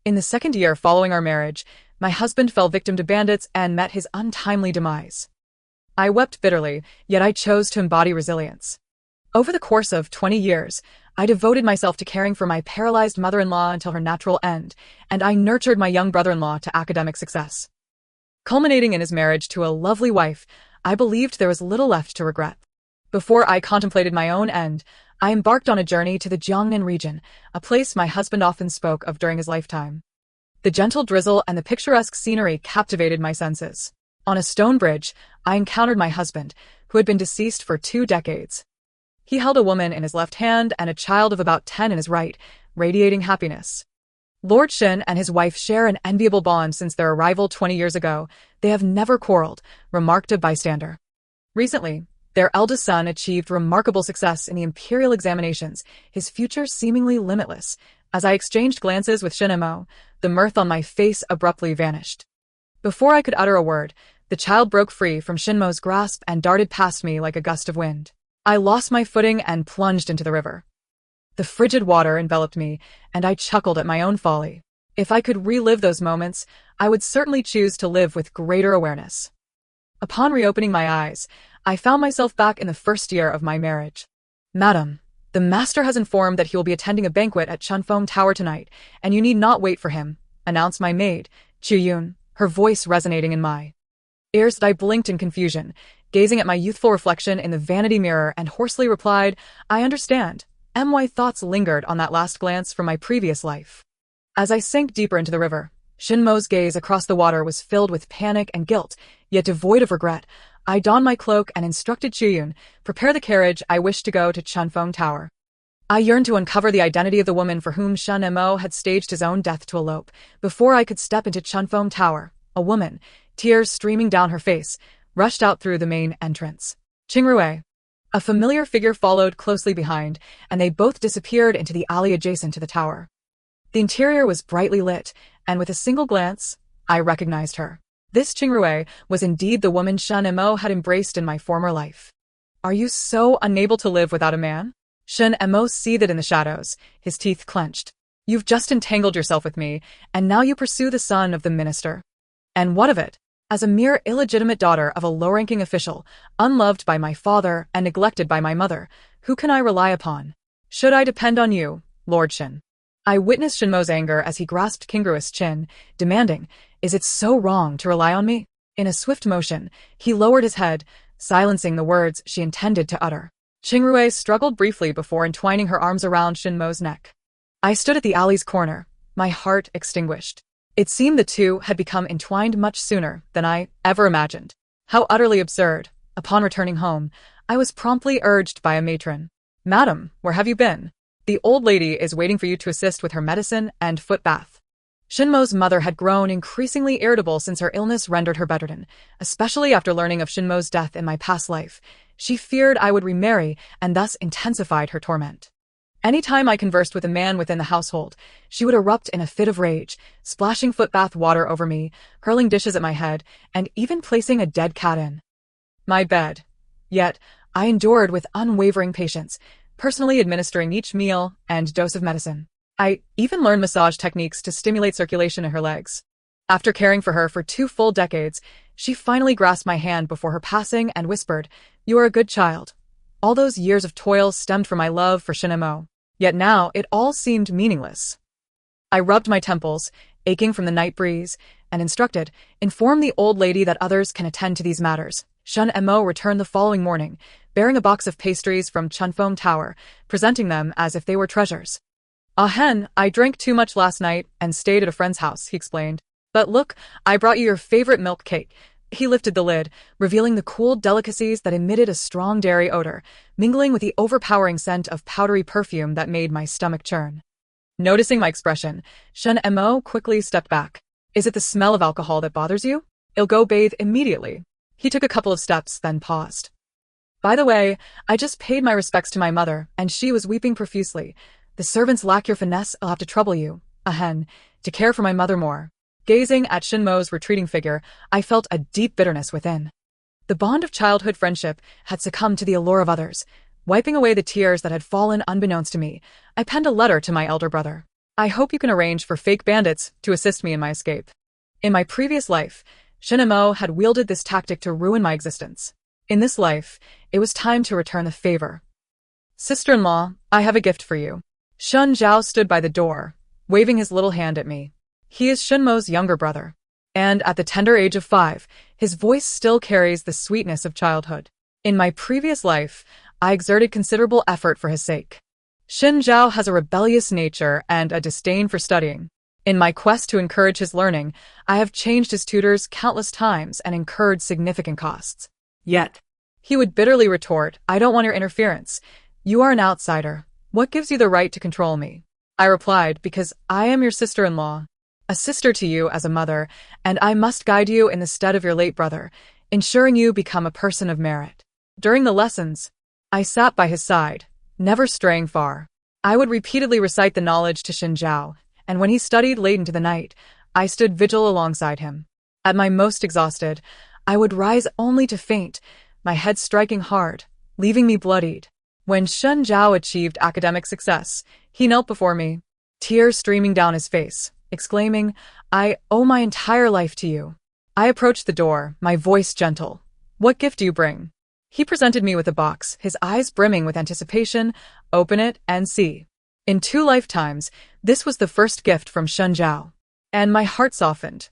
In the second year following our marriage, my husband fell victim to bandits and met his untimely demise. I wept bitterly, yet I chose to embody resilience. Over the course of 20 years, I devoted myself to caring for my paralyzed mother-in-law until her natural end, and I nurtured my young brother-in-law to academic success. Culminating in his marriage to a lovely wife, I believed there was little left to regret. Before I contemplated my own end, I embarked on a journey to the Jiangnan region, a place my husband often spoke of during his lifetime. The gentle drizzle and the picturesque scenery captivated my senses. On a stone bridge, I encountered my husband, who had been deceased for 2 decades. He held a woman in his left hand and a child of about 10 in his right, radiating happiness. Lord Shen and his wife share an enviable bond since their arrival 20 years ago. They have never quarreled, remarked a bystander. Recently, their eldest son achieved remarkable success in the imperial examinations, his future seemingly limitless. As I exchanged glances with Shen, the mirth on my face abruptly vanished. Before I could utter a word, the child broke free from Shenmo's grasp and darted past me like a gust of wind. I lost my footing and plunged into the river. The frigid water enveloped me, and I chuckled at my own folly. If I could relive those moments, I would certainly choose to live with greater awareness. Upon reopening my eyes, I found myself back in the first year of my marriage. Madam, the master has informed that he will be attending a banquet at Chunfeng Tower tonight, and you need not wait for him, announced my maid, Chuyun, her voice resonating in my ears. I blinked in confusion, gazing at my youthful reflection in the vanity mirror, and hoarsely replied, I understand. My thoughts lingered on that last glance from my previous life. As I sank deeper into the river, Shenmo's gaze across the water was filled with panic and guilt, yet devoid of regret. I donned my cloak and instructed Chuyun, prepare the carriage, I wish to go to Chunfeng Tower. I yearned to uncover the identity of the woman for whom Shen had staged his own death to elope. Before I could step into Chunfeng Tower, a woman, tears streaming down her face, rushed out through the main entrance. Qingrui. A familiar figure followed closely behind, and they both disappeared into the alley adjacent to the tower. The interior was brightly lit, and with a single glance, I recognized her. This Qingrui was indeed the woman Shen had embraced in my former life. Are you so unable to live without a man? Shen seethed in the shadows, his teeth clenched. You've just entangled yourself with me, and now you pursue the son of the minister. And what of it? As a mere illegitimate daughter of a low-ranking official, unloved by my father and neglected by my mother, who can I rely upon? Should I depend on you, Lord Shen? I witnessed Shenmo's anger as he grasped Qingrui's chin, demanding, is it so wrong to rely on me? In a swift motion, he lowered his head, silencing the words she intended to utter. Qingrui struggled briefly before entwining her arms around Shenmo's neck. I stood at the alley's corner, my heart extinguished. It seemed the two had become entwined much sooner than I ever imagined. How utterly absurd. Upon returning home, I was promptly urged by a matron. Madam, where have you been? The old lady is waiting for you to assist with her medicine and foot bath. Shenmo's mother had grown increasingly irritable since her illness rendered her bedridden, especially after learning of Shenmo's death in my past life. She feared I would remarry and thus intensified her torment. Anytime I conversed with a man within the household, she would erupt in a fit of rage, splashing footbath water over me, hurling dishes at my head, and even placing a dead cat in my bed. Yet, I endured with unwavering patience, personally administering each meal and dose of medicine. I even learned massage techniques to stimulate circulation in her legs. After caring for her for 2 full decades, she finally grasped my hand before her passing and whispered, You are a good child. All those years of toil stemmed from my love for Shen. Yet now it all seemed meaningless. I rubbed my temples, aching from the night breeze, and instructed, Inform the old lady that others can attend to these matters. Shen returned the following morning, bearing a box of pastries from Chunfeng Tower, presenting them as if they were treasures. Hen, I drank too much last night and stayed at a friend's house, he explained. But look, I brought you your favorite milk cake. He lifted the lid, revealing the cooled delicacies that emitted a strong dairy odor, mingling with the overpowering scent of powdery perfume that made my stomach churn. Noticing my expression, Shen quickly stepped back. Is it the smell of alcohol that bothers you? I'll go bathe immediately. He took a couple of steps, then paused. By the way, I just paid my respects to my mother, and she was weeping profusely. The servants lack your finesse, I'll have to trouble you, to care for my mother more. Gazing at Shenmo's retreating figure, I felt a deep bitterness within. The bond of childhood friendship had succumbed to the allure of others. Wiping away the tears that had fallen unbeknownst to me, I penned a letter to my elder brother. I hope you can arrange for fake bandits to assist me in my escape. In my previous life, Shen had wielded this tactic to ruin my existence. In this life, it was time to return the favor. Sister-in-law, I have a gift for you. Shen Zhao stood by the door, waving his little hand at me. He is Shenmo's younger brother. And at the tender age of 5, his voice still carries the sweetness of childhood. In my previous life, I exerted considerable effort for his sake. Shen Zhao has a rebellious nature and a disdain for studying. In my quest to encourage his learning, I have changed his tutors countless times and incurred significant costs. Yet, he would bitterly retort, I don't want your interference. You are an outsider. What gives you the right to control me? I replied, because I am your sister-in-law, a sister to you as a mother, and I must guide you in the stead of your late brother, ensuring you become a person of merit. During the lessons, I sat by his side, never straying far. I would repeatedly recite the knowledge to Shen Zhao, and when he studied late into the night, I stood vigil alongside him. At my most exhausted, I would rise only to faint, my head striking hard, leaving me bloodied. When Shen Zhao achieved academic success, he knelt before me, tears streaming down his face, exclaiming, I owe my entire life to you. I approached the door, my voice gentle. What gift do you bring? He presented me with a box, his eyes brimming with anticipation. Open it and see. In 2 lifetimes, this was the first gift from Shen Zhao. And my heart softened.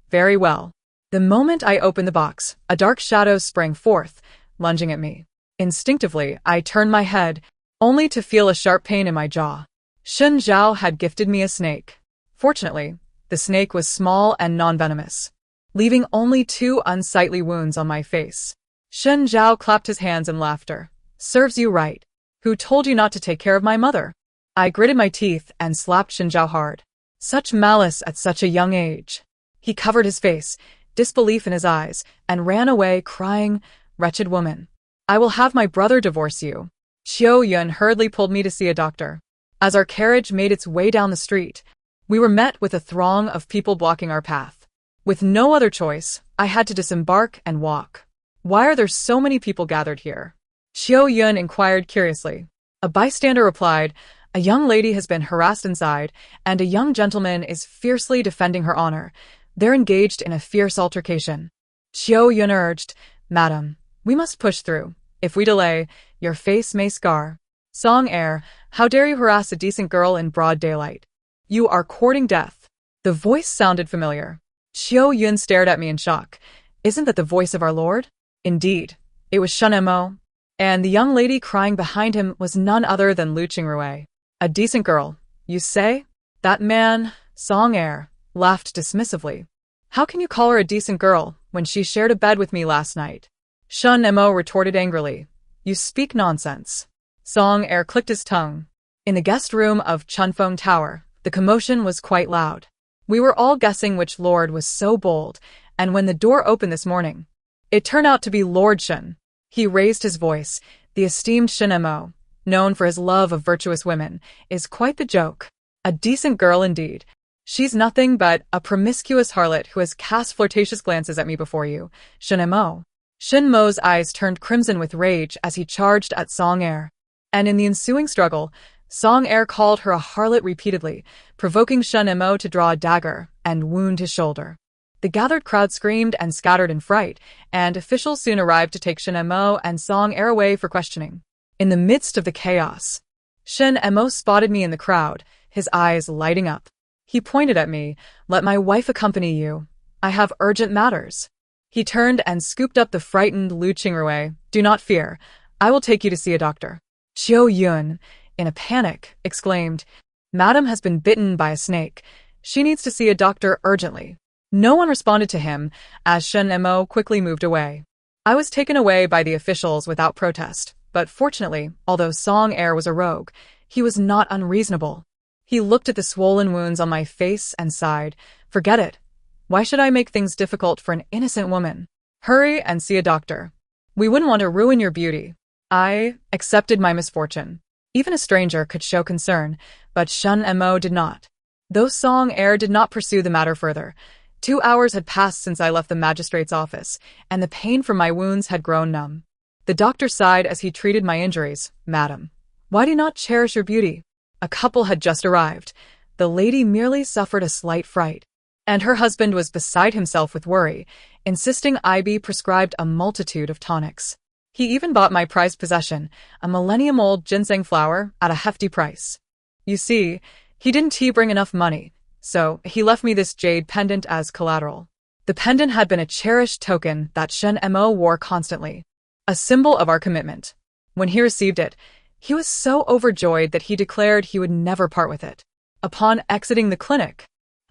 Very well. The moment I opened the box, a dark shadow sprang forth, lunging at me. Instinctively, I turned my head, only to feel a sharp pain in my jaw. Shen Zhao had gifted me a snake. Fortunately, the snake was small and non-venomous, leaving only 2 unsightly wounds on my face. Shen Zhao clapped his hands in laughter. Serves you right. Who told you not to take care of my mother? I gritted my teeth and slapped Shen Zhao hard. Such malice at such a young age. He covered his face, disbelief in his eyes, and ran away crying, Wretched woman. I will have my brother divorce you. Xiao Yun hurriedly pulled me to see a doctor. As our carriage made its way down the street, we were met with a throng of people blocking our path. With no other choice, I had to disembark and walk. Why are there so many people gathered here? Xiao Yun inquired curiously. A bystander replied, a young lady has been harassed inside, and a young gentleman is fiercely defending her honor. They're engaged in a fierce altercation. Xiao Yun urged, Madam, we must push through. If we delay, your face may scar. Song Air, how dare you harass a decent girl in broad daylight? You are courting death. The voice sounded familiar. Xiao Yun stared at me in shock. Isn't that the voice of our Lord? Indeed, it was Shen Mo. And the young lady crying behind him was none other than Lu Qingrui. A decent girl, you say? That man, Song Air, laughed dismissively. How can you call her a decent girl when she shared a bed with me last night? Shen Mo retorted angrily. You speak nonsense. Song Air clicked his tongue. In the guest room of Chunfeng Tower, the commotion was quite loud. We were all guessing which lord was so bold, and when the door opened this morning, it turned out to be Lord Shen. He raised his voice. The esteemed Shen Mo, known for his love of virtuous women, is quite the joke. A decent girl indeed. She's nothing but a promiscuous harlot who has cast flirtatious glances at me before you, Shen Mo. Shen Mo's eyes turned crimson with rage as he charged at Song Air. And in the ensuing struggle, Song Air called her a harlot repeatedly, provoking Shen Mo to draw a dagger and wound his shoulder. The gathered crowd screamed and scattered in fright, and officials soon arrived to take Shen Mo and Song Air away for questioning. In the midst of the chaos, Shen Mo spotted me in the crowd, his eyes lighting up. He pointed at me. Let my wife accompany you. I have urgent matters. He turned and scooped up the frightened Lu Qingrui. Do not fear. I will take you to see a doctor. Xiao Yun, in a panic, exclaimed, Madam has been bitten by a snake. She needs to see a doctor urgently. No one responded to him, as Shen Mo quickly moved away. I was taken away by the officials without protest, but fortunately, although Song Air was a rogue, he was not unreasonable. He looked at the swollen wounds on my face and sighed, Forget it. Why should I make things difficult for an innocent woman? Hurry and see a doctor. We wouldn't want to ruin your beauty. I accepted my misfortune. Even a stranger could show concern, but Shen Mo did not. Though Song Air did not pursue the matter further, 2 hours had passed since I left the magistrate's office, and the pain from my wounds had grown numb. The doctor sighed as he treated my injuries. Madam, why do you not cherish your beauty? A couple had just arrived. The lady merely suffered a slight fright, and her husband was beside himself with worry, insisting I be prescribed a multitude of tonics. He even bought my prized possession, a millennium-old ginseng flower, at a hefty price. You see, he didn't bring enough money, so he left me this jade pendant as collateral. The pendant had been a cherished token that Shen Mo wore constantly, a symbol of our commitment. When he received it, he was so overjoyed that he declared he would never part with it. Upon exiting the clinic,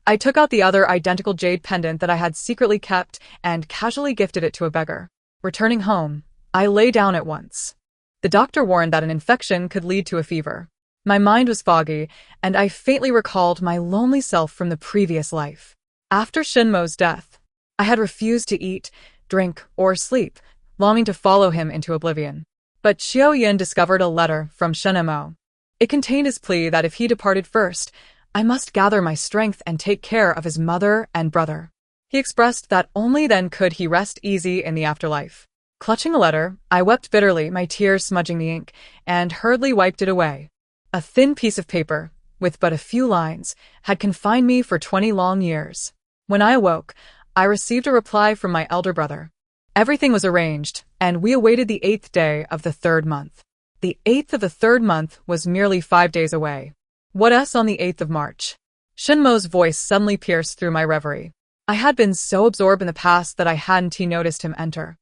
I took out the other identical jade pendant that I had secretly kept and casually gifted it to a beggar. Returning home, I lay down at once. The doctor warned that an infection could lead to a fever. My mind was foggy, and I faintly recalled my lonely self from the previous life. After Shinmo's death, I had refused to eat, drink, or sleep, longing to follow him into oblivion. But Xiao Yin discovered a letter from Shen Mo. It contained his plea that if he departed first, I must gather my strength and take care of his mother and brother. He expressed that only then could he rest easy in the afterlife. Clutching a letter, I wept bitterly, my tears smudging the ink, and hurriedly wiped it away. A thin piece of paper, with but a few lines, had confined me for 20 long years. When I awoke, I received a reply from my elder brother. Everything was arranged, and we awaited the 8th day of the 3rd month. The 8th of the 3rd month was merely 5 days away. What else on the 8th of March? Shinmo's voice suddenly pierced through my reverie. I had been so absorbed in the past that I hadn't noticed him enter.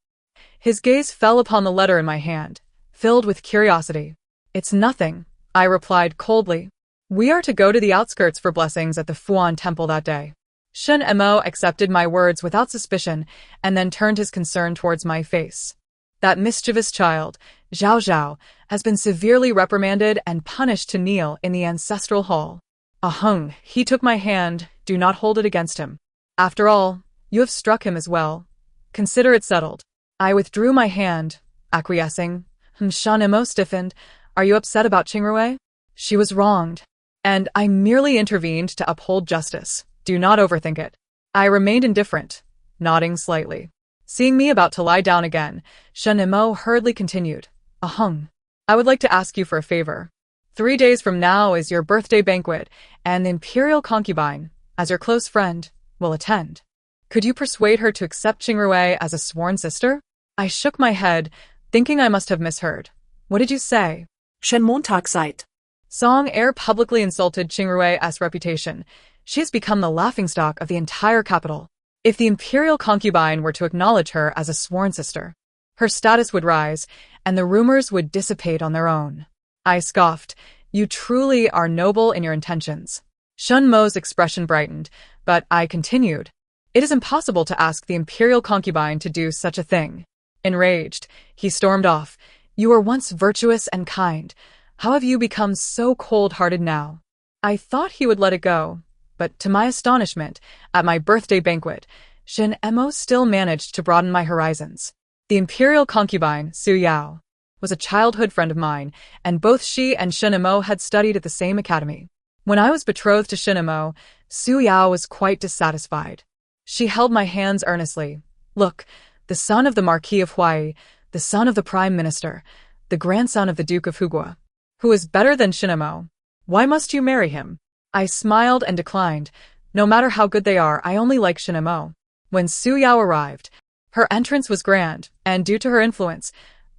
His gaze fell upon the letter in my hand, filled with curiosity. It's nothing, I replied coldly. We are to go to the outskirts for blessings at the Fuan temple that day. Shen Mo accepted my words without suspicion and then turned his concern towards my face. That mischievous child, Zhao Zhao, has been severely reprimanded and punished to kneel in the ancestral hall. Ahung, he took my hand, do not hold it against him. After all, you have struck him as well. Consider it settled. I withdrew my hand, acquiescing. Shen Mo stiffened. Are you upset about Qingrui? She was wronged, and I merely intervened to uphold justice. Do not overthink it. I remained indifferent, nodding slightly. Seeing me about to lie down again, Shen Mo hurriedly continued. Ahung, I would like to ask you for a favor. 3 days from now is your birthday banquet, and the imperial concubine, as your close friend, will attend. Could you persuade her to accept Qingrui as a sworn sister? I shook my head, thinking I must have misheard. What did you say? Shen Montag seit. Song Air publicly insulted Qingrui's reputation. She has become the laughingstock of the entire capital. If the imperial concubine were to acknowledge her as a sworn sister, her status would rise, and the rumors would dissipate on their own. I scoffed. You truly are noble in your intentions. Shen Mo's expression brightened, but I continued. It is impossible to ask the imperial concubine to do such a thing. Enraged, he stormed off. You were once virtuous and kind. How have you become so cold-hearted now? I thought he would let it go, but to my astonishment, at my birthday banquet, Shen Mo still managed to broaden my horizons. The imperial concubine, Su Yao, was a childhood friend of mine, and both she and Shen Mo had studied at the same academy. When I was betrothed to Shen Mo, Su Yao was quite dissatisfied. She held my hands earnestly. Look, the son of the Marquis of Huai, the son of the Prime Minister, the grandson of the Duke of Hugua. Who is better than Shen Mo? Why must you marry him? I smiled and declined. No matter how good they are, I only like Shen Mo. When Su Yao arrived, her entrance was grand, and due to her influence,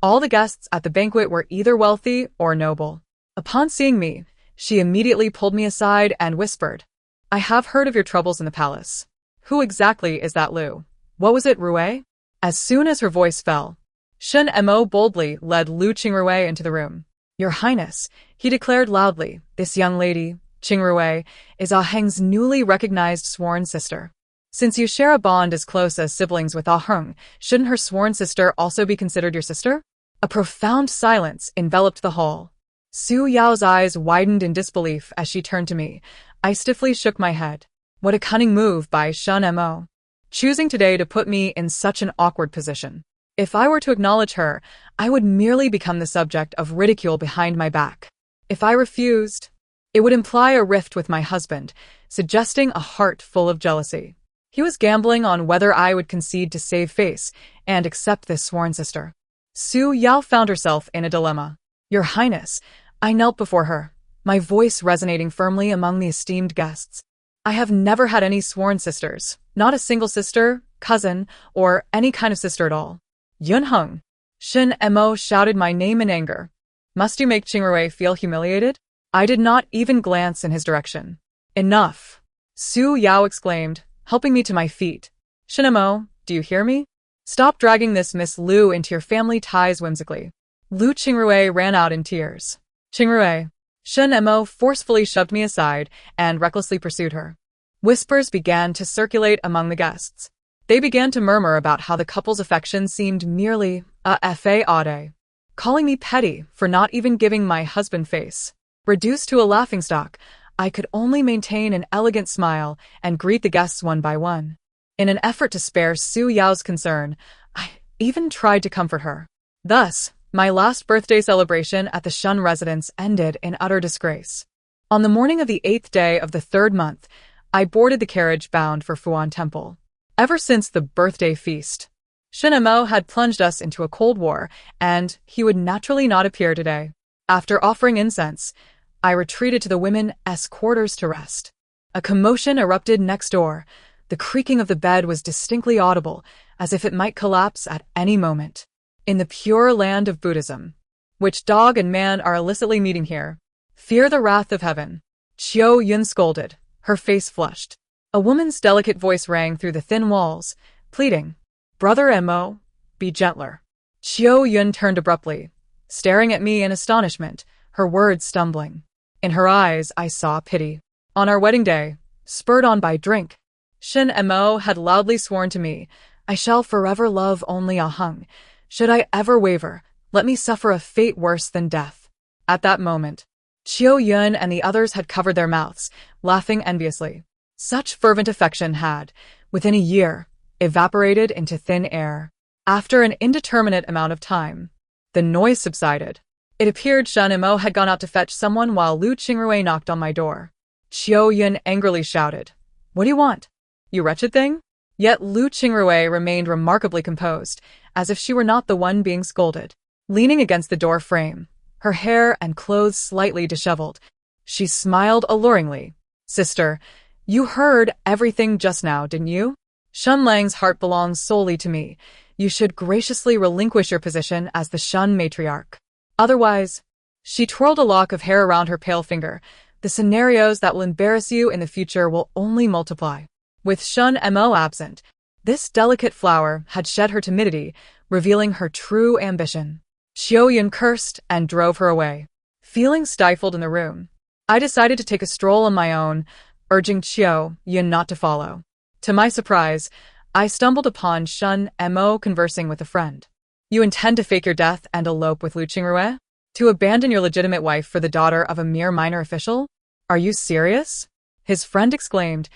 all the guests at the banquet were either wealthy or noble. Upon seeing me, she immediately pulled me aside and whispered, I have heard of your troubles in the palace. Who exactly is that Lu? What was it, Rui? As soon as her voice fell, Shen Mo boldly led Lu Qingrui into the room. Your Highness, he declared loudly, this young lady, Qingrui, is Aheng's newly recognized sworn sister. Since you share a bond as close as siblings with Aheng, shouldn't her sworn sister also be considered your sister? A profound silence enveloped the hall. Su Yao's eyes widened in disbelief as she turned to me. I stiffly shook my head. What a cunning move by Shen Mo, choosing today to put me in such an awkward position. If I were to acknowledge her, I would merely become the subject of ridicule behind my back. If I refused, it would imply a rift with my husband, suggesting a heart full of jealousy. He was gambling on whether I would concede to save face and accept this sworn sister. Su Yao found herself in a dilemma. Your Highness, I knelt before her. my voice resonating firmly among the esteemed guests. I have never had any sworn sisters, not a single sister, cousin, or any kind of sister at all. Yunheng. Shen Mo shouted my name in anger. Must you make Qingrui feel humiliated? I did not even glance in his direction. Enough. Su Yao exclaimed, helping me to my feet. Shen Mo, do you hear me? Stop dragging this Miss Lu into your family ties whimsically. Lu Qingrui ran out in tears. Qingrui. Shen Mo forcefully shoved me aside and recklessly pursued her. Whispers began to circulate among the guests. They began to murmur about how the couple's affection seemed merely a fade, calling me petty for not even giving my husband face. Reduced to a laughingstock, I could only maintain an elegant smile and greet the guests one by one. In an effort to spare Su Yao's concern, I even tried to comfort her. Thus, my last birthday celebration at the Shen residence ended in utter disgrace. On the morning of the 8th day of the 3rd month, I boarded the carriage bound for Fuan Temple. Ever since the birthday feast, Shen Mo had plunged us into a cold war, and he would naturally not appear today. After offering incense, I retreated to the women's quarters to rest. A commotion erupted next door. The creaking of the bed was distinctly audible, as if it might collapse at any moment. In the pure land of Buddhism, which dog and man are illicitly meeting here, fear the wrath of heaven. Qiu Yun scolded, her face flushed. A woman's delicate voice rang through the thin walls, pleading, Brother Mo, be gentler. Qiu Yun turned abruptly, staring at me in astonishment, her words stumbling. In her eyes, I saw pity. On our wedding day, spurred on by drink, Shen Mo had loudly sworn to me, I shall forever love only Aheng. Should I ever waver, let me suffer a fate worse than death. At that moment, Qiu Yun and the others had covered their mouths, laughing enviously. Such fervent affection had, within a year, evaporated into thin air. After an indeterminate amount of time, the noise subsided. It appeared Shen Mo had gone out to fetch someone while Lu Qingrui knocked on my door. Qiu Yun angrily shouted, What do you want? You wretched thing? Yet Lu Qingrui remained remarkably composed, as if she were not the one being scolded. Leaning against the door frame, her hair and clothes slightly disheveled, she smiled alluringly. Sister, you heard everything just now, didn't you? Shen Lang's heart belongs solely to me. You should graciously relinquish your position as the Shen matriarch. Otherwise, she twirled a lock of hair around her pale finger. The scenarios that will embarrass you in the future will only multiply. With Shen Mo absent, this delicate flower had shed her timidity, revealing her true ambition. Qiu Yun cursed and drove her away. Feeling stifled in the room, I decided to take a stroll on my own, urging Qiu Yun not to follow. To my surprise, I stumbled upon Shen Mo conversing with a friend. You intend to fake your death and elope with Lu Qingrui? To abandon your legitimate wife for the daughter of a mere minor official? Are you serious? His friend exclaimed,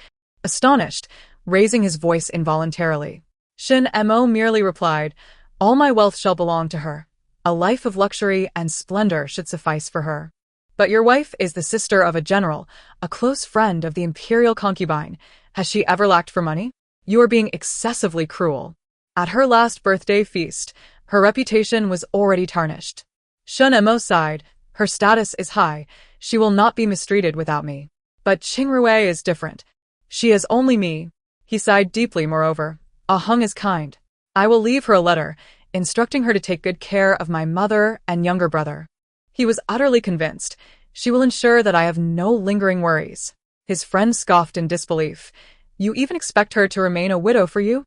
astonished, raising his voice involuntarily. Shen Mo merely replied, All my wealth shall belong to her. A life of luxury and splendor should suffice for her. But your wife is the sister of a general, a close friend of the imperial concubine. Has she ever lacked for money? You are being excessively cruel. At her last birthday feast, her reputation was already tarnished. Shen Mo sighed. Her status is high. She will not be mistreated without me. But Qingrui is different. She has only me. He sighed deeply, moreover. Aheng is kind. I will leave her a letter, instructing her to take good care of my mother and younger brother. He was utterly convinced. She will ensure that I have no lingering worries. His friend scoffed in disbelief. You even expect her to remain a widow for you?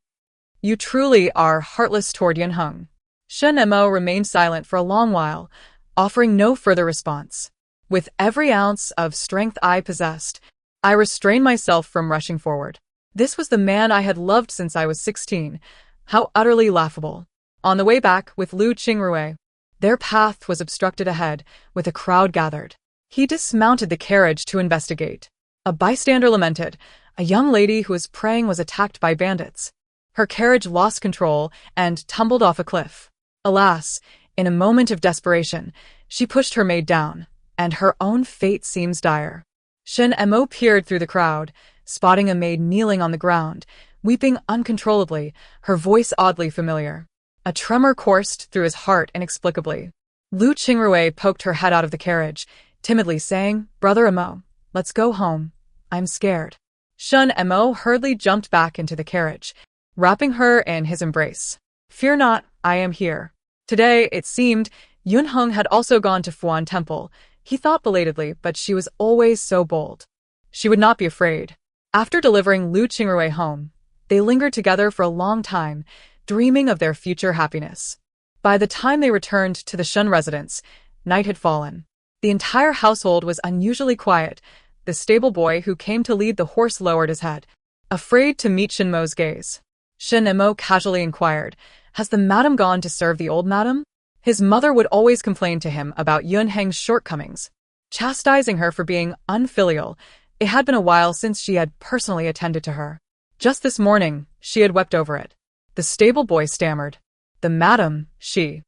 You truly are heartless toward Yunheng. Shen Mo remained silent for a long while, offering no further response. With every ounce of strength I possessed, I restrained myself from rushing forward. This was the man I had loved since I was 16. How utterly laughable. On the way back with Lu Qingrui, their path was obstructed ahead, with a crowd gathered. He dismounted the carriage to investigate. A bystander lamented. A young lady who was praying was attacked by bandits. Her carriage lost control and tumbled off a cliff. Alas, in a moment of desperation, she pushed her maid down, and her own fate seems dire. Shen Mo peered through the crowd, spotting a maid kneeling on the ground, weeping uncontrollably, her voice oddly familiar. A tremor coursed through his heart inexplicably. Lu Qingrui poked her head out of the carriage, timidly saying, "Brother Emo, let's go home. I'm scared." Shen Emo hurriedly jumped back into the carriage, wrapping her in his embrace. "Fear not, I am here." Today, it seemed, Yunheng had also gone to Fuan Temple. He thought belatedly, but she was always so bold. She would not be afraid. After delivering Lu Qingrui home, they lingered together for a long time, dreaming of their future happiness. By the time they returned to the Shen residence, night had fallen. The entire household was unusually quiet. The stable boy who came to lead the horse lowered his head, afraid to meet Shen Mo's gaze. Shen Mo casually inquired, "Has the madam gone to serve the old madam?" His mother would always complain to him about Yunheng's shortcomings, chastising her for being unfilial. It had been a while since she had personally attended to her. Just this morning, she had wept over it. The stable boy stammered, "The madam, she..."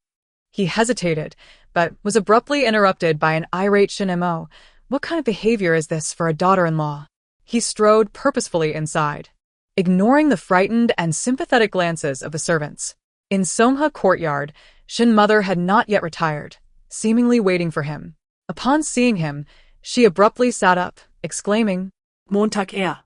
He hesitated, but was abruptly interrupted by an irate Shen Mo. What kind of behavior is this for a daughter-in-law? He strode purposefully inside, ignoring the frightened and sympathetic glances of the servants. In Songha courtyard, Shen mother had not yet retired, seemingly waiting for him. Upon seeing him, she abruptly sat up, exclaiming, "Montag er."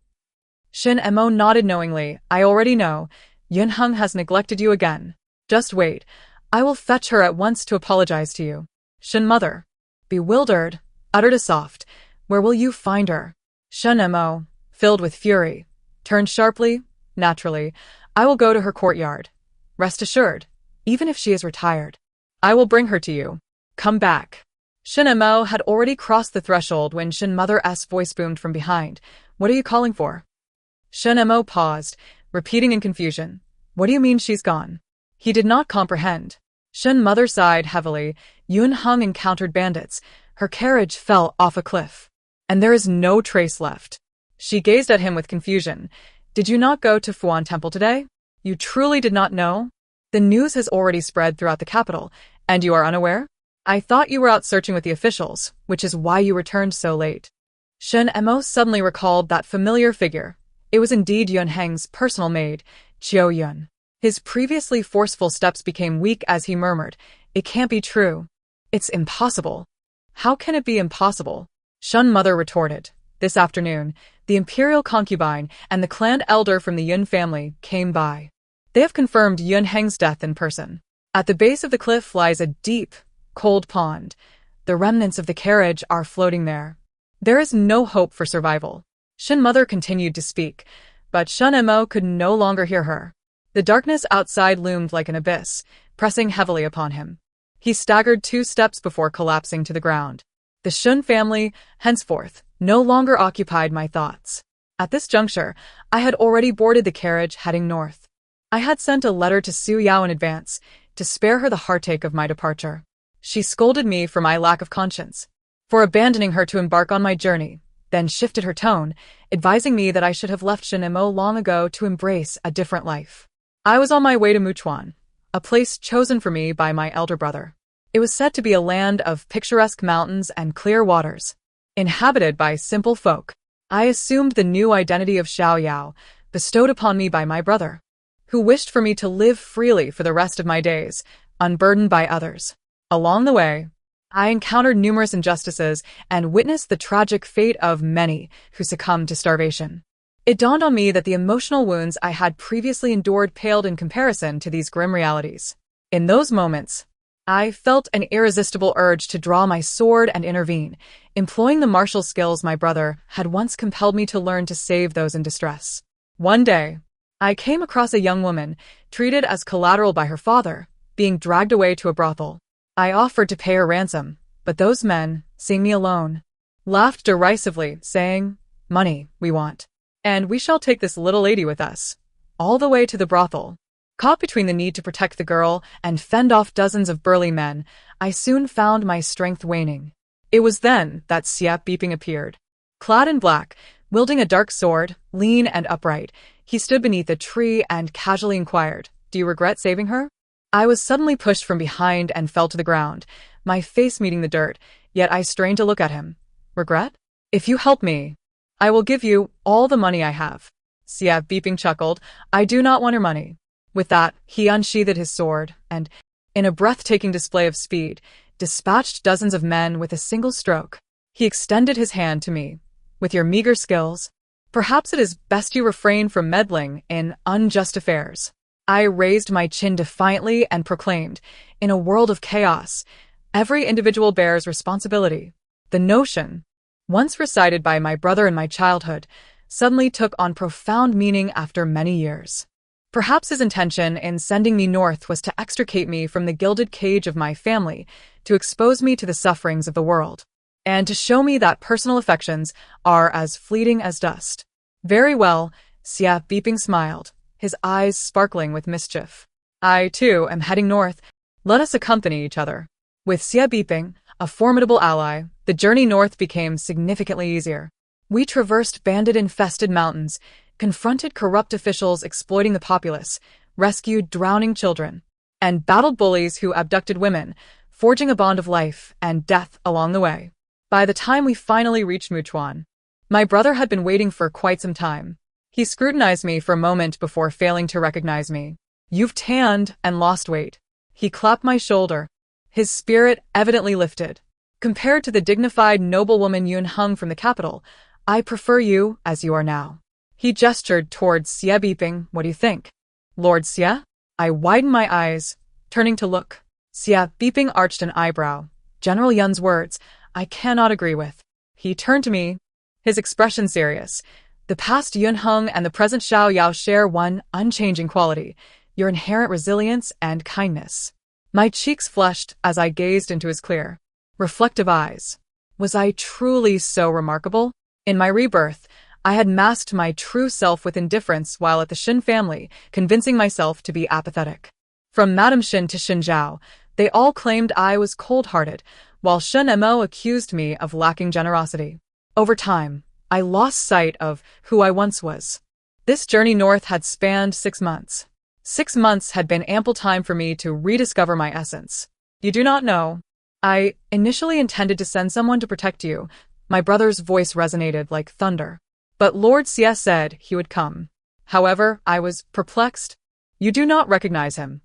Shen Mo nodded knowingly. "I already know. Yunheng has neglected you again. Just wait. I will fetch her at once to apologize to you." Shen mother, bewildered, uttered a soft, "Where will you find her?" Shen Mo, filled with fury, turned sharply. "Naturally, I will go to her courtyard. Rest assured, even if she is retired, I will bring her to you. Come back." Shen Mo had already crossed the threshold when Shen mother's voice boomed from behind. "What are you calling for?" Shen Mo paused, repeating in confusion, "What do you mean she's gone?" He did not comprehend. Shen mother sighed heavily. Yunheng encountered bandits. Her carriage fell off a cliff, and there is no trace left. She gazed at him with confusion. "Did you not go to Fuan Temple today? You truly did not know? The news has already spread throughout the capital, and you are unaware? I thought you were out searching with the officials, which is why you returned so late." Shen Mo suddenly recalled that familiar figure. It was indeed Yunheng's personal maid, Qiu Yun. His previously forceful steps became weak as he murmured, "It can't be true. It's impossible." "How can it be impossible?" Shen mother retorted. "This afternoon, the imperial concubine and the clan elder from the Yun family came by. They have confirmed Yunheng's death in person. At the base of the cliff lies a deep, cold pond. The remnants of the carriage are floating there. There is no hope for survival." Shen mother continued to speak, but Shen Mo could no longer hear her. The darkness outside loomed like an abyss, pressing heavily upon him. He staggered 2 steps before collapsing to the ground. The Shun family, henceforth, no longer occupied my thoughts. At this juncture, I had already boarded the carriage heading north. I had sent a letter to Su Yao in advance, to spare her the heartache of my departure. She scolded me for my lack of conscience, for abandoning her to embark on my journey, then shifted her tone, advising me that I should have left Shen Mo long ago to embrace a different life. I was on my way to Muchuan, a place chosen for me by my elder brother. It was said to be a land of picturesque mountains and clear waters, inhabited by simple folk. I assumed the new identity of Xiao Yao, bestowed upon me by my brother, who wished for me to live freely for the rest of my days, unburdened by others. Along the way, I encountered numerous injustices and witnessed the tragic fate of many who succumbed to starvation. It dawned on me that the emotional wounds I had previously endured paled in comparison to these grim realities. In those moments, I felt an irresistible urge to draw my sword and intervene, employing the martial skills my brother had once compelled me to learn to save those in distress. One day, I came across a young woman, treated as collateral by her father, being dragged away to a brothel. I offered to pay her ransom, but those men, seeing me alone, laughed derisively, saying, "Money, we want. And we shall take this little lady with us, all the way to the brothel." Caught between the need to protect the girl and fend off dozens of burly men, I soon found my strength waning. It was then that Siap Beeping appeared. Clad in black, wielding a dark sword, lean and upright, he stood beneath a tree and casually inquired, "Do you regret saving her?" I was suddenly pushed from behind and fell to the ground, my face meeting the dirt, yet I strained to look at him. "Regret? If you help me, I will give you all the money I have." Siap Beeping chuckled, "I do not want your money." With that, he unsheathed his sword and, in a breathtaking display of speed, dispatched dozens of men with a single stroke. He extended his hand to me. With your meager skills, perhaps it is best you refrain from meddling in unjust affairs. I raised my chin defiantly and proclaimed, in a world of chaos, every individual bears responsibility. The notion, once recited by my brother in my childhood, suddenly took on profound meaning after many years. Perhaps his intention in sending me north was to extricate me from the gilded cage of my family, to expose me to the sufferings of the world, and to show me that personal affections are as fleeting as dust. Very well, Xia Beeping smiled, his eyes sparkling with mischief. I, too, am heading north. Let us accompany each other. With Xia Beeping, a formidable ally, the journey north became significantly easier. We traversed bandit-infested mountains, confronted corrupt officials exploiting the populace, rescued drowning children, and battled bullies who abducted women, forging a bond of life and death along the way. By the time we finally reached Muchuan, my brother had been waiting for quite some time. He scrutinized me for a moment before failing to recognize me. You've tanned and lost weight. He clapped my shoulder, his spirit evidently lifted. Compared to the dignified noblewoman Yun Hung from the capital, I prefer you as you are now. He gestured towards Xia Beeping. What do you think? Lord Xia? I widened my eyes, turning to look. Xia Beeping arched an eyebrow. General Yun's words, I cannot agree with. He turned to me, his expression serious. The past Yun Hung and the present Xiao Yao share one unchanging quality, your inherent resilience and kindness. My cheeks flushed as I gazed into his clear, reflective eyes. Was I truly so remarkable? In my rebirth, I had masked my true self with indifference while at the Shen family, convincing myself to be apathetic. From Madame Shen to Shen Zhao, they all claimed I was cold-hearted, while Shen Mo accused me of lacking generosity. Over time, I lost sight of who I once was. This journey north had spanned 6 months. 6 months had been ample time for me to rediscover my essence. You do not know. I initially intended to send someone to protect you. My brother's voice resonated like thunder. But Lord Xia said he would come. However, I was perplexed. You do not recognize him.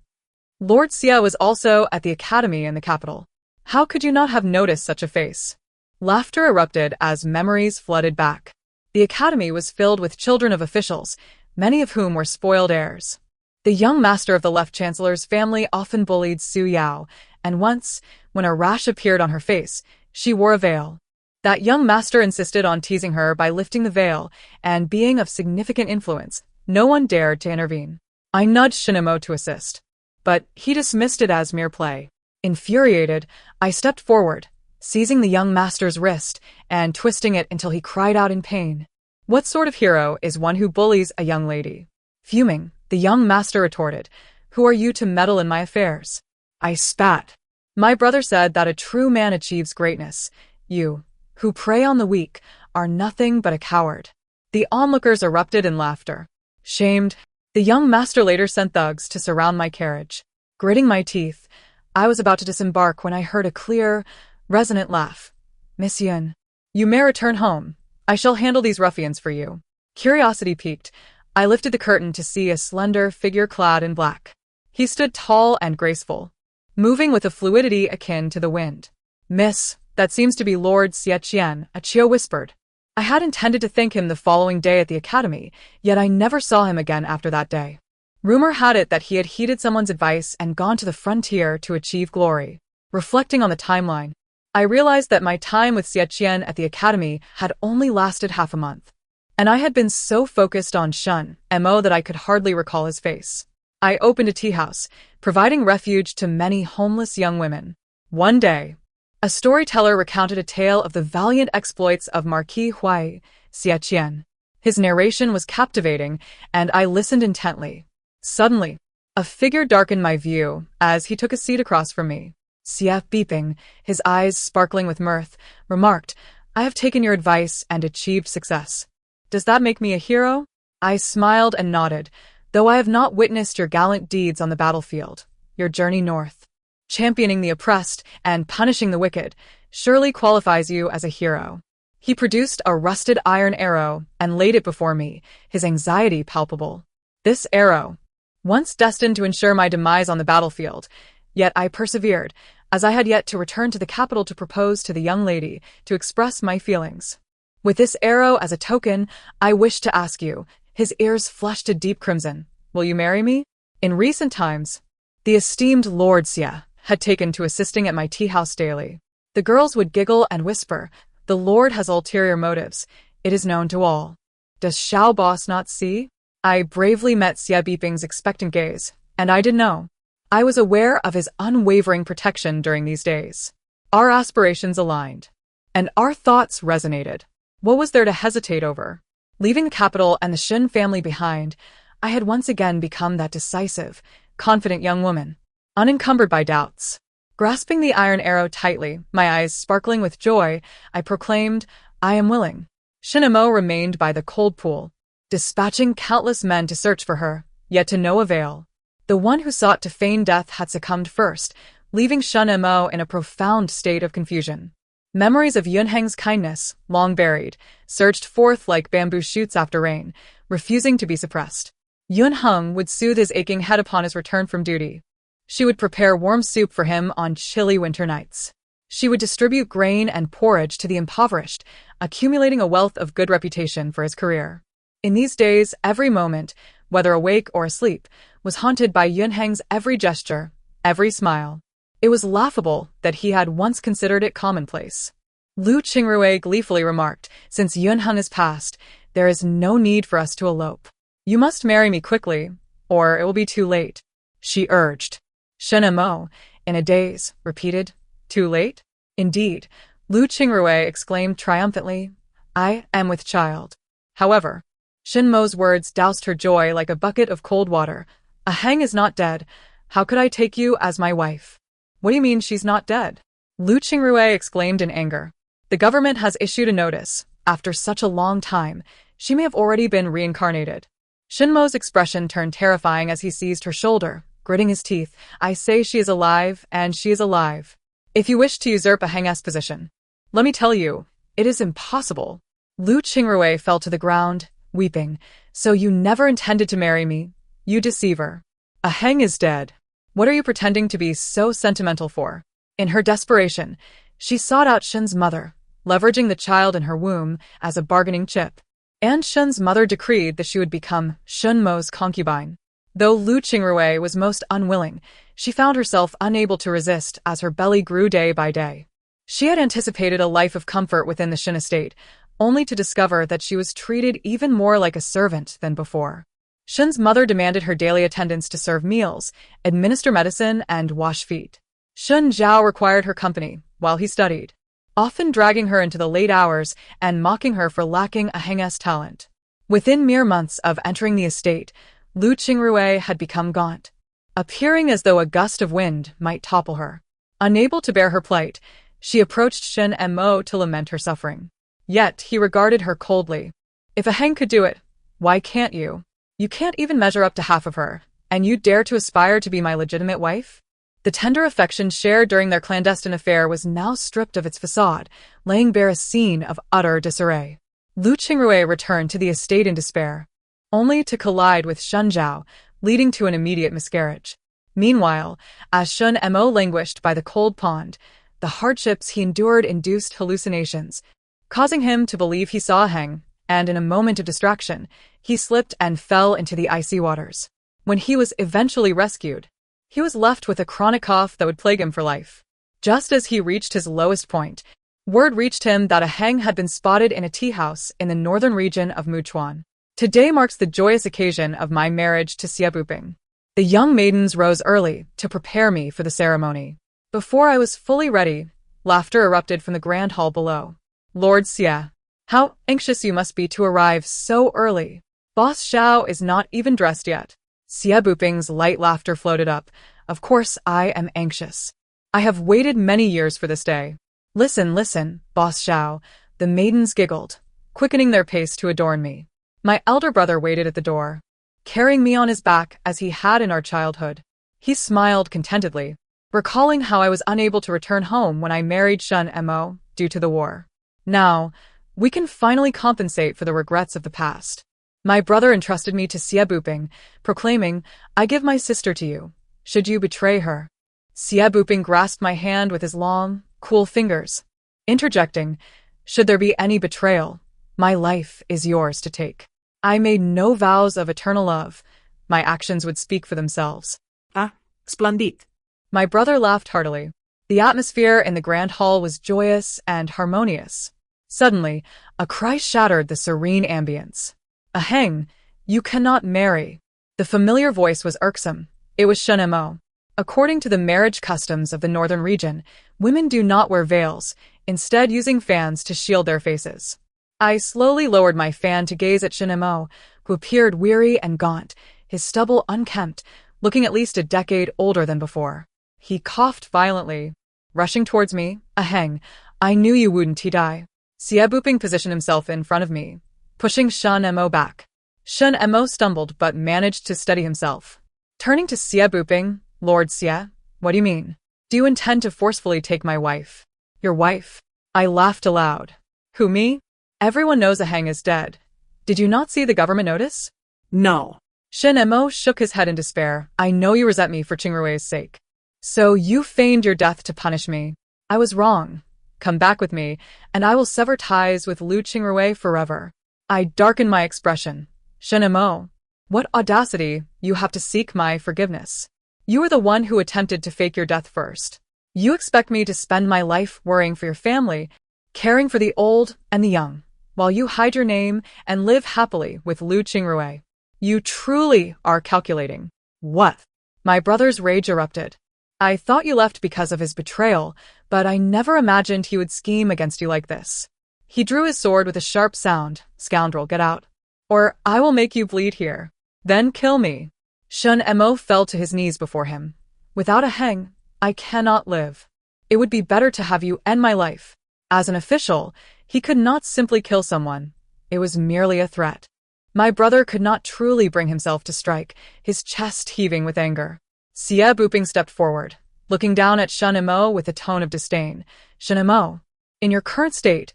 Lord Xia was also at the academy in the capital. How could you not have noticed such a face? Laughter erupted as memories flooded back. The academy was filled with children of officials, many of whom were spoiled heirs. The young master of the left chancellor's family often bullied Su Yao, and once, when a rash appeared on her face, she wore a veil. That young master insisted on teasing her by lifting the veil, and being of significant influence, no one dared to intervene. I nudged Shinemo to assist, but he dismissed it as mere play. Infuriated, I stepped forward, seizing the young master's wrist and twisting it until he cried out in pain. What sort of hero is one who bullies a young lady? Fuming, the young master retorted, Who are you to meddle in my affairs? I spat. My brother said that a true man achieves greatness. You, who prey on the weak, are nothing but a coward. The onlookers erupted in laughter. Shamed, the young master later sent thugs to surround my carriage. Gritting my teeth, I was about to disembark when I heard a clear, resonant laugh. Miss Yun, you may return home. I shall handle these ruffians for you. Curiosity piqued, I lifted the curtain to see a slender figure clad in black. He stood tall and graceful, moving with a fluidity akin to the wind. Miss, that seems to be Lord Xie Qian, Achio whispered. I had intended to thank him the following day at the academy, yet I never saw him again after that day. Rumor had it that he had heeded someone's advice and gone to the frontier to achieve glory. Reflecting on the timeline, I realized that my time with Xie Qian at the academy had only lasted half a month, and I had been so focused on Shen Mo that I could hardly recall his face. I opened a tea house, providing refuge to many homeless young women. One day, a storyteller recounted a tale of the valiant exploits of Marquis Huai, Xie Qian. His narration was captivating, and I listened intently. Suddenly, a figure darkened my view as he took a seat across from me. Xie Beeping, his eyes sparkling with mirth, remarked, I have taken your advice and achieved success. Does that make me a hero? I smiled and nodded, though I have not witnessed your gallant deeds on the battlefield. Your journey north, championing the oppressed and punishing the wicked, surely qualifies you as a hero. He produced a rusted iron arrow and laid it before me, his anxiety palpable. This arrow, once destined to ensure my demise on the battlefield, yet I persevered. as I had yet to return to the capital to propose to the young lady, to express my feelings. With this arrow as a token, I wish to ask you, his ears flushed to deep crimson, will you marry me? In recent times, the esteemed Lord Xie had taken to assisting at my tea-house daily. The girls would giggle and whisper, the Lord has ulterior motives, it is known to all. Does Xiao boss not see? I bravely met Xie Beiping's expectant gaze, and I did know. I was aware of his unwavering protection during these days. Our aspirations aligned, and our thoughts resonated. What was there to hesitate over? Leaving the capital and the Shen family behind, I had once again become that decisive, confident young woman, unencumbered by doubts. Grasping the iron arrow tightly, my eyes sparkling with joy, I proclaimed, I am willing. Shen Mo remained by the cold pool, dispatching countless men to search for her, yet to no avail. The one who sought to feign death had succumbed first, leaving Shen Mo in a profound state of confusion. Memories of Yunheng's kindness, long buried, surged forth like bamboo shoots after rain, refusing to be suppressed. Yunheng would soothe his aching head upon his return from duty. She would prepare warm soup for him on chilly winter nights. She would distribute grain and porridge to the impoverished, accumulating a wealth of good reputation for his career. In these days, every moment, whether awake or asleep, was haunted by Yunheng's every gesture, every smile. It was laughable that he had once considered it commonplace. Lu Qingrui gleefully remarked, since Yunheng is passed, there is no need for us to elope. You must marry me quickly, or it will be too late, she urged. Shen Mo, in a daze, repeated, too late? Indeed, Lu Qingrui exclaimed triumphantly, I am with child. However, Shen Mo's words doused her joy like a bucket of cold water. A Heng is not dead. How could I take you as my wife? What do you mean she's not dead? Lu Qingrui exclaimed in anger. The government has issued a notice. After such a long time, she may have already been reincarnated. Shen Mo's expression turned terrifying as he seized her shoulder, gritting his teeth. I say she is alive, and she is alive. If you wish to usurp a Heng's position, let me tell you, it is impossible. Lu Qingrui fell to the ground, weeping. So you never intended to marry me, you deceiver. A Heng is dead. What are you pretending to be so sentimental for? In her desperation, she sought out Shen's mother, leveraging the child in her womb as a bargaining chip. And Shen's mother decreed that she would become Shen Mo's concubine. Though Lu Qingrui was most unwilling, she found herself unable to resist as her belly grew day by day. She had anticipated a life of comfort within the Shen estate, only to discover that she was treated even more like a servant than before. Shen's mother demanded her daily attendance to serve meals, administer medicine, and wash feet. Shen Zhao required her company while he studied, often dragging her into the late hours and mocking her for lacking a Heng's talent. Within mere months of entering the estate, Lu Qingrui had become gaunt, appearing as though a gust of wind might topple her. Unable to bear her plight, she approached Shen Mo to lament her suffering. Yet he regarded her coldly. If a Heng could do it, why can't you? You can't even measure up to half of her, and you dare to aspire to be my legitimate wife? The tender affection shared during their clandestine affair was now stripped of its facade, laying bare a scene of utter disarray. Lu Qingrui returned to the estate in despair, only to collide with Shen Zhao, leading to an immediate miscarriage. Meanwhile, as Shen Mo languished by the cold pond, the hardships he endured induced hallucinations, causing him to believe he saw a Heng, and in a moment of distraction, he slipped and fell into the icy waters. When he was eventually rescued, he was left with a chronic cough that would plague him for life. Just as he reached his lowest point, word reached him that a Heng had been spotted in a tea house in the northern region of Muchuan. Today marks the joyous occasion of my marriage to Xie Beiping. The young maidens rose early to prepare me for the ceremony. Before I was fully ready, laughter erupted from the grand hall below. Lord Xie, how anxious you must be to arrive so early. Boss Xiao is not even dressed yet. Xie Beiping's light laughter floated up. Of course I am anxious. I have waited many years for this day. Listen, listen, Boss Xiao, the maidens giggled, quickening their pace to adorn me. My elder brother waited at the door, carrying me on his back as he had in our childhood. He smiled contentedly, recalling how I was unable to return home when I married Shen Mo due to the war. Now, we can finally compensate for the regrets of the past. My brother entrusted me to Xie Beiping, proclaiming, I give my sister to you. Should you betray her, Xie Buping grasped my hand with his long, cool fingers, interjecting, "Should there be any betrayal, my life is yours to take. I made no vows of eternal love. My actions would speak for themselves." Ah, splendid. My brother laughed heartily. The atmosphere in the grand hall was joyous and harmonious. Suddenly, a cry shattered the serene ambience. "Aheng, you cannot marry." The familiar voice was irksome. It was Shen Mo. According to the marriage customs of the northern region, women do not wear veils, instead using fans to shield their faces. I slowly lowered my fan to gaze at Shen Mo, who appeared weary and gaunt, his stubble unkempt, looking at least a decade older than before. He coughed violently, rushing towards me. "Aheng, I knew you wouldn't die." Xie Buping positioned himself in front of me, pushing Shen Mo back. Shen Mo stumbled but managed to steady himself. Turning to Xie Buping, "Lord Xie, what do you mean? Do you intend to forcefully take my wife?" "Your wife?" I laughed aloud. "Who, me? Everyone knows Aheng is dead. Did you not see the government notice?" No. Shen Mo shook his head in despair. "I know you resent me for Qingrui's sake. So you feigned your death to punish me. I was wrong. Come back with me, and I will sever ties with Lu Qingrui forever." I darkened my expression. "Shen Mo, what audacity you have to seek my forgiveness. You are the one who attempted to fake your death first. You expect me to spend my life worrying for your family, caring for the old and the young, while you hide your name and live happily with Lu Qingrui. You truly are calculating." "What?" My brother's rage erupted. "I thought you left because of his betrayal, but I never imagined he would scheme against you like this." He drew his sword with a sharp sound. "Scoundrel, get out, or I will make you bleed here. Then kill me." Shen Mo fell to his knees before him. "Without Aheng, I cannot live. It would be better to have you end my life." As an official, he could not simply kill someone. It was merely a threat. My brother could not truly bring himself to strike, his chest heaving with anger. Xie Buping stepped forward, looking down at Shen Mo with a tone of disdain. "Shen Mo, in your current state,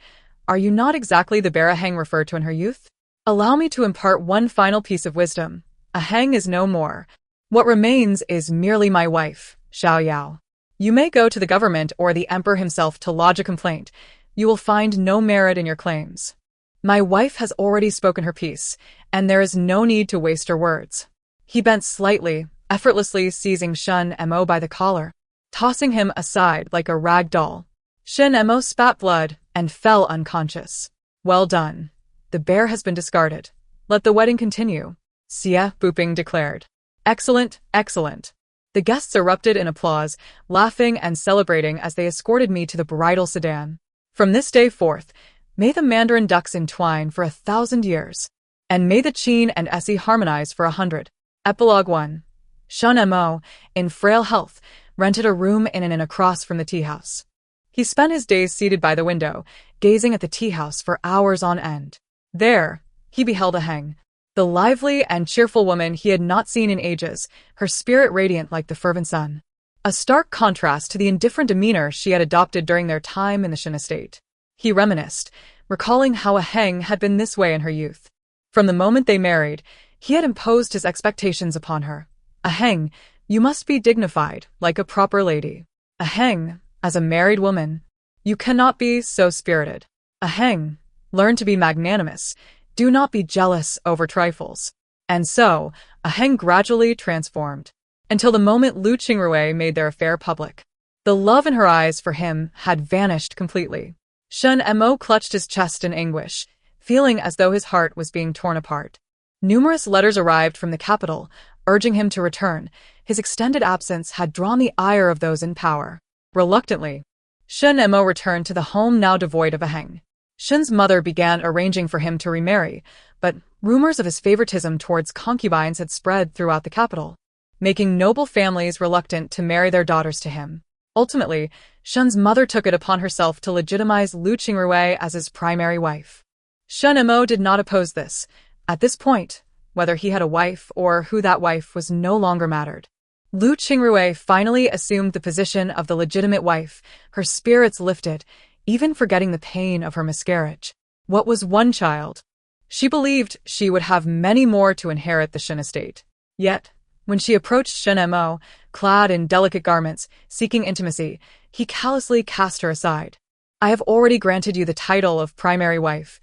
are you not exactly the bear Aheng referred to in her youth? Allow me to impart one final piece of wisdom. Aheng is no more. What remains is merely my wife, Xiao Yao. You may go to the government or the emperor himself to lodge a complaint. You will find no merit in your claims. My wife has already spoken her piece, and there is no need to waste her words." He bent slightly, effortlessly seizing Shen Mo by the collar, tossing him aside like a rag doll. Shen Mo spat blood and fell unconscious. "Well done. The bear has been discarded. Let the wedding continue," Xie Buping declared. "Excellent, excellent." The guests erupted in applause, laughing and celebrating as they escorted me to the bridal sedan. From this day forth, may the Mandarin ducks entwine for 1,000 years, and may the Qin and Essie harmonize for 100. Epilogue 1. Shen Mo, in frail health, rented a room in an inn across from the tea-house. He spent his days seated by the window, gazing at the tea-house for hours on end. There, he beheld Aheng, the lively and cheerful woman he had not seen in ages, her spirit radiant like the fervent sun. A stark contrast to the indifferent demeanor she had adopted during their time in the Shen estate. He reminisced, recalling how Aheng had been this way in her youth. From the moment they married, he had imposed his expectations upon her. "Aheng, you must be dignified, like a proper lady. Aheng, as a married woman, you cannot be so spirited. Aheng, learn to be magnanimous. Do not be jealous over trifles." And so, Aheng gradually transformed, until the moment Lu Qingrui made their affair public. The love in her eyes for him had vanished completely. Shen Mo clutched his chest in anguish, feeling as though his heart was being torn apart. Numerous letters arrived from the capital, urging him to return. His extended absence had drawn the ire of those in power. Reluctantly, Shen Mo returned to the home now devoid of Aheng. Shen's mother began arranging for him to remarry, but rumors of his favoritism towards concubines had spread throughout the capital, making noble families reluctant to marry their daughters to him. Ultimately, Shen's mother took it upon herself to legitimize Lu Qingrui as his primary wife. Shen Mo did not oppose this. At this point, whether he had a wife or who that wife was no longer mattered. Lu Qingrui finally assumed the position of the legitimate wife, her spirits lifted, even forgetting the pain of her miscarriage. What was one child? She believed she would have many more to inherit the Shen estate. Yet, When she approached Shen Mo, clad in delicate garments, seeking intimacy, he callously cast her aside. I have already granted you the title of primary wife.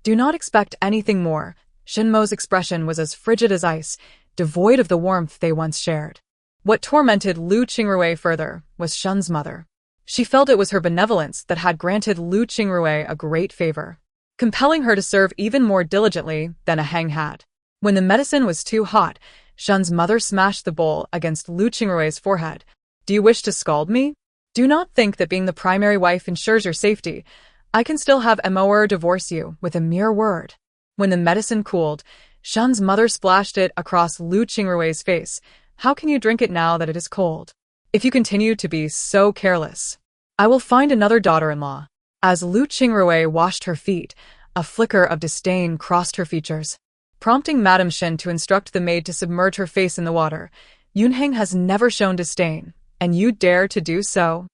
Do not expect anything more. Shen Mo's expression was as frigid as ice, devoid of the warmth they once shared. What tormented Lu Qingrui further was Shen's mother. She felt it was her benevolence that had granted Lu Qingrui a great favor, compelling her to serve even more diligently than a hang had. When the medicine was too hot, Shen's mother smashed the bowl against Lu Qingrui's forehead. Do you wish to scald me? Do not think that being the primary wife ensures your safety. I can still have Emoer divorce you with a mere word. When the medicine cooled, Shen's mother splashed it across Lu Qingrui's face. How can you drink it now that it is cold? If you continue to be so careless, I will find another daughter-in-law. As Lu Qingrui washed her feet, a flicker of disdain crossed her features, prompting Madame Shen to instruct the maid to submerge her face in the water. Yunheng has never shown disdain, and you dare to do so?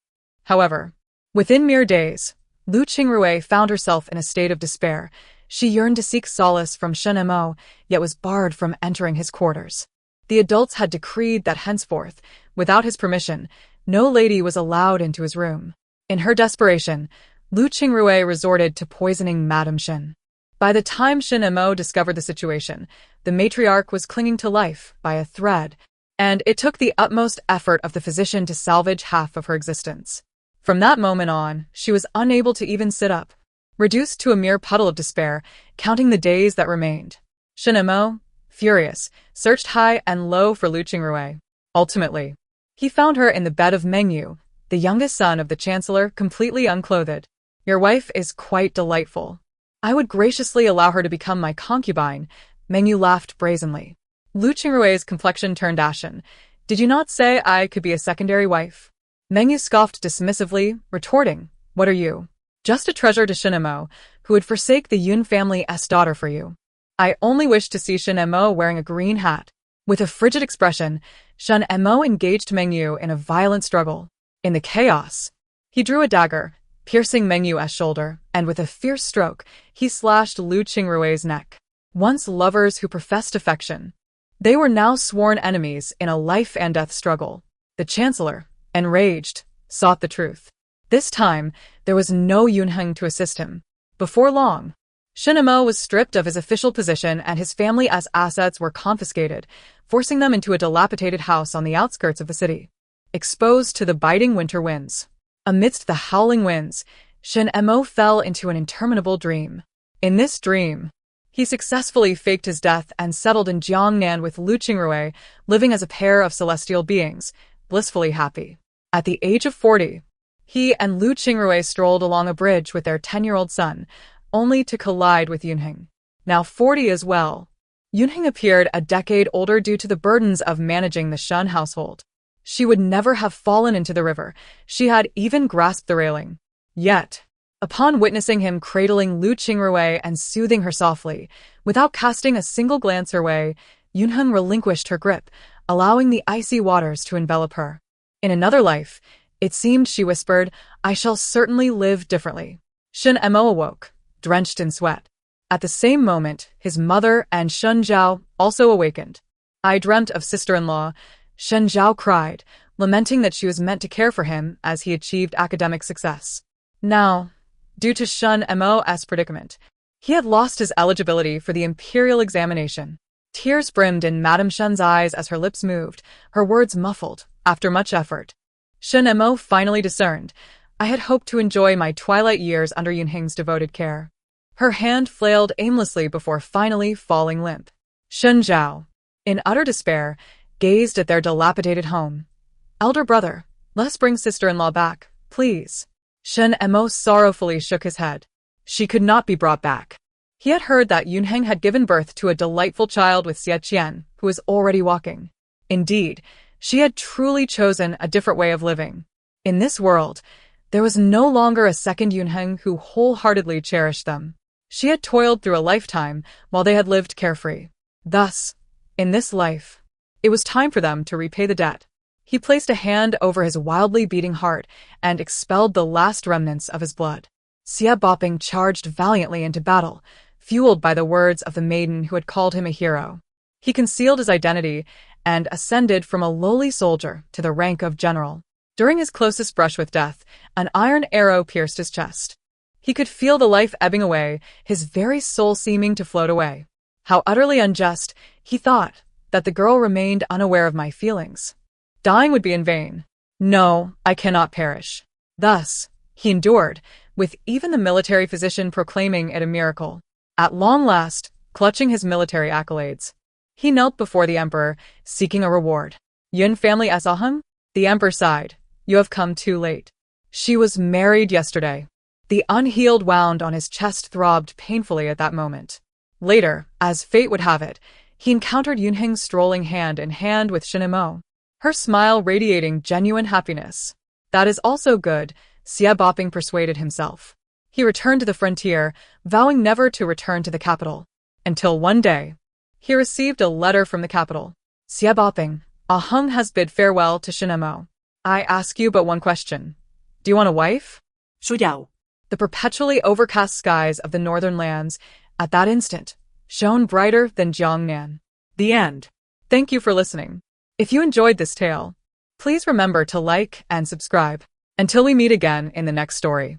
However, within mere days, Lu Qingrui found herself in a state of despair. She yearned to seek solace from Shen Mo, yet was barred from entering his quarters. The adults had decreed that henceforth, without his permission, no lady was allowed into his room. In her desperation, Lu Qingrui resorted to poisoning Madame Shen. By the time Shen Mo discovered the situation, the matriarch was clinging to life by a thread, and it took the utmost effort of the physician to salvage half of her existence. From that moment on, she was unable to even sit up, reduced to a mere puddle of despair, counting the days that remained. Shen Mo, furious, searched high and low for Lu Qingrui. Ultimately, he found her in the bed of Mengyu, the youngest son of the chancellor, completely unclothed. Your wife is quite delightful. I would graciously allow her to become my concubine. Mengyu laughed brazenly. Lu Qingrui's complexion turned ashen. Did you not say I could be a secondary wife? Mengyu scoffed dismissively, retorting, What are you? Just a treasure to Shen Mo, who would forsake the Yun family's daughter for you. I only wish to see Shen Mo wearing a green hat. With a frigid expression, Shen Mo engaged Mengyu in a violent struggle. In the chaos, he drew a dagger, piercing Mengyu's shoulder, and with a fierce stroke, he slashed Lu Qingrui's neck. Once lovers who professed affection, they were now sworn enemies in a life-and-death struggle. The chancellor, enraged, sought the truth. This time, there was no Yunheng to assist him. Before long, Shen Mo was stripped of his official position and his family's assets were confiscated, forcing them into a dilapidated house on the outskirts of the city. Exposed to the biting winter winds, amidst the howling winds, Shen Mo fell into an interminable dream. In this dream, he successfully faked his death and settled in Jiangnan with Lu Qingrui, living as a pair of celestial beings, blissfully happy. At the age of 40, he and Lu Qingrui strolled along a bridge with their 10-year-old son, only to collide with Yunheng. Now 40 as well. Yunheng appeared a decade older due to the burdens of managing the Shen household. She would never have fallen into the river. She had even grasped the railing. Yet, upon witnessing him cradling Lu Qingrui and soothing her softly, without casting a single glance her way, Yunheng relinquished her grip, allowing the icy waters to envelop her. In another life, it seemed she whispered, I shall certainly live differently. Shen Mo awoke, drenched in sweat. At the same moment, his mother and Shen Zhao also awakened. I dreamt of sister-in-law, Shen Zhao cried, lamenting that she was meant to care for him as he achieved academic success. Now, due to Shen Mo's predicament, he had lost his eligibility for the imperial examination. Tears brimmed in Madame Shen's eyes as her lips moved, her words muffled, after much effort. Shen Mo finally discerned, I had hoped to enjoy my twilight years under Yunheng's devoted care. Her hand flailed aimlessly before finally falling limp. Shen Zhao, in utter despair, gazed at their dilapidated home. Elder brother, let us bring sister-in-law back, please. Shen Mo sorrowfully shook his head. She could not be brought back. He had heard that Yunheng had given birth to a delightful child with Xie Qian, who was already walking. Indeed, she had truly chosen a different way of living. In this world, there was no longer a second Yunheng who wholeheartedly cherished them. She had toiled through a lifetime while they had lived carefree. Thus, in this life, it was time for them to repay the debt. He placed a hand over his wildly beating heart and expelled the last remnants of his blood. Xie Boping charged valiantly into battle, fueled by the words of the maiden who had called him a hero. He concealed his identity and ascended from a lowly soldier to the rank of general. During his closest brush with death, an iron arrow pierced his chest. He could feel the life ebbing away, his very soul seeming to float away. How utterly unjust, he thought, that the girl remained unaware of my feelings. Dying would be in vain. No, I cannot perish. Thus, he endured, with even the military physician proclaiming it a miracle. At long last, clutching his military accolades, he knelt before the emperor, seeking a reward. Yun family saw him? The emperor sighed. You have come too late. She was married yesterday. The unhealed wound on his chest throbbed painfully at that moment. Later, as fate would have it, he encountered Yunheng strolling hand in hand with Shinemo, her smile radiating genuine happiness. That is also good, Xie Boping persuaded himself. He returned to the frontier, vowing never to return to the capital. Until one day, he received a letter from the capital. Xie Boping, Aheng has bid farewell to Shinemo. I ask you but one question. Do you want a wife? Shuyao. The perpetually overcast skies of the northern lands, at that instant, shone brighter than Jiangnan. The end. Thank you for listening. If you enjoyed this tale, please remember to like and subscribe. Until we meet again in the next story.